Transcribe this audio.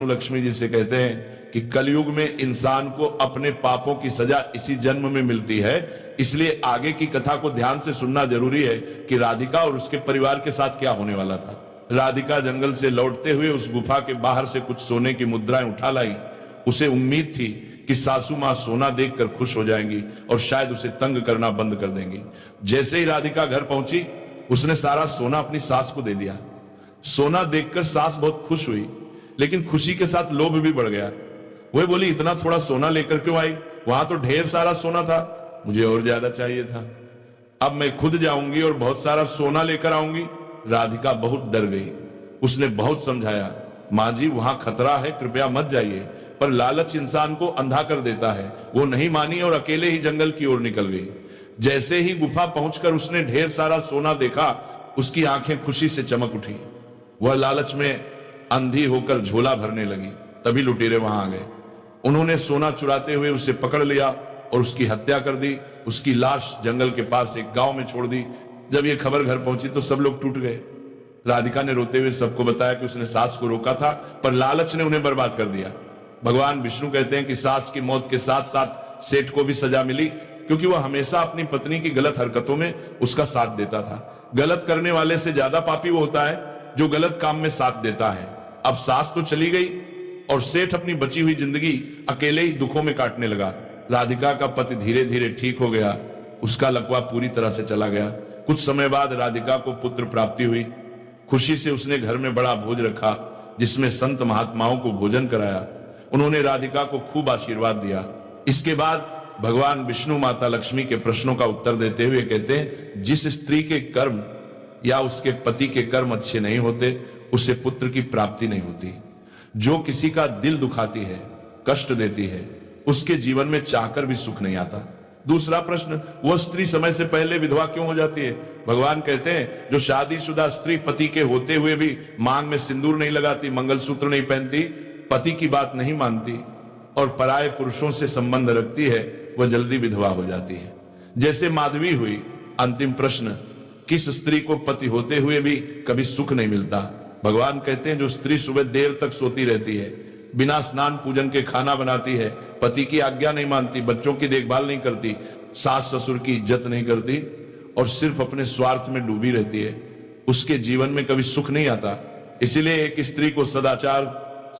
लक्ष्मी जी से कहते हैं कि कलयुग में इंसान को अपने पापों की सजा इसी जन्म में मिलती है, इसलिए आगे की कथा को ध्यान से सुनना जरूरी है कि राधिका और उसके परिवार के साथ क्या होने वाला था। राधिका जंगल से लौटते हुए उस गुफा के बाहर से कुछ सोने की मुद्राएं उठा लाई। उसे उम्मीद थी कि सासू मां सोना देखकर खुश हो जाएंगी और शायद उसे तंग करना बंद कर देंगी। जैसे ही राधिका घर पहुंची, उसने सारा सोना अपनी सास को दे दिया। सोना देखकर सास बहुत खुश हुई, लेकिन खुशी के साथ लोभ भी बढ़ गया। वह बोली, इतना थोड़ा सोना लेकर क्यों आई? वहां तो ढेर सारा सोना था, मुझे और ज्यादा चाहिए था। अब मैं खुद जाऊंगी और बहुत सारा सोना लेकर आऊंगी। राधिका बहुत डर गई। उसने बहुत समझाया, मां जी वहां खतरा है, कृपया मत जाइए। पर लालच इंसान को अंधा कर देता है। वो नहीं मानी और अकेले ही जंगल की ओर निकल गई। जैसे ही गुफा पहुंचकर उसने ढेर सारा सोना देखा, उसकी आंखें खुशी से चमक उठी। वह लालच में अंधी होकर झोला भरने लगी। तभी लुटेरे वहां आ गए। उन्होंने सोना चुराते हुए उसे पकड़ लिया और उसकी हत्या कर दी। उसकी लाश जंगल के पास एक गांव में छोड़ दी। जब यह खबर घर पहुंची तो सब लोग टूट गए। राधिका ने रोते हुए सबको बताया कि उसने सास को रोका था, पर लालच ने उन्हें बर्बाद कर दिया। भगवान विष्णु कहते हैं कि सास की मौत के साथ साथ सेठ को भी सजा मिली, क्योंकि वह हमेशा अपनी पत्नी की गलत हरकतों में उसका साथ देता था। गलत करने वाले से ज्यादा पापी वो होता है जो गलत काम में साथ देता है। अब सास तो चली गई और सेठ अपनी बची हुई जिंदगी अकेले ही दुखों में काटने लगा। राधिका का पति धीरे धीरे ठीक हो गया। उसका लकवा पूरी तरह से चला गया। कुछ समय बाद राधिका को पुत्र प्राप्ति हुई। खुशी से उसने घर में बड़ा भोज रखा, जिसमें संत महात्माओं को भोजन कराया। उन्होंने राधिका को खूब आशीर्वाद दिया। इसके बाद भगवान विष्णु माता लक्ष्मी के प्रश्नों का उत्तर देते हुए कहते हैं, जिस स्त्री के कर्म या उसके पति के कर्म अच्छे नहीं होते, उसे पुत्र की प्राप्ति नहीं होती। जो किसी का दिल दुखाती है, कष्ट देती है, उसके जीवन में चाहकर भी सुख नहीं आता। दूसरा प्रश्न, वह स्त्री समय से पहले विधवा क्यों हो जाती है? भगवान कहते हैं, जो शादीशुदा स्त्री पति के होते हुए भी मांग में सिंदूर नहीं लगाती, मंगलसूत्र नहीं पहनती, पति की बात नहीं मानती और पराये पुरुषों से संबंध रखती है, वह जल्दी विधवा हो जाती है। जैसे माधवी हुई। अंतिम प्रश्न, किस स्त्री को पति होते हुए भी कभी सुख नहीं मिलता? भगवान कहते हैं, जो स्त्री सुबह देर तक सोती रहती है, बिना स्नान पूजन के खाना बनाती है, पति की आज्ञा नहीं मानती, बच्चों की देखभाल नहीं करती, सास ससुर की इज्जत नहीं करती और सिर्फ अपने स्वार्थ में डूबी रहती है, उसके जीवन में कभी सुख नहीं आता। इसीलिए एक स्त्री को सदाचार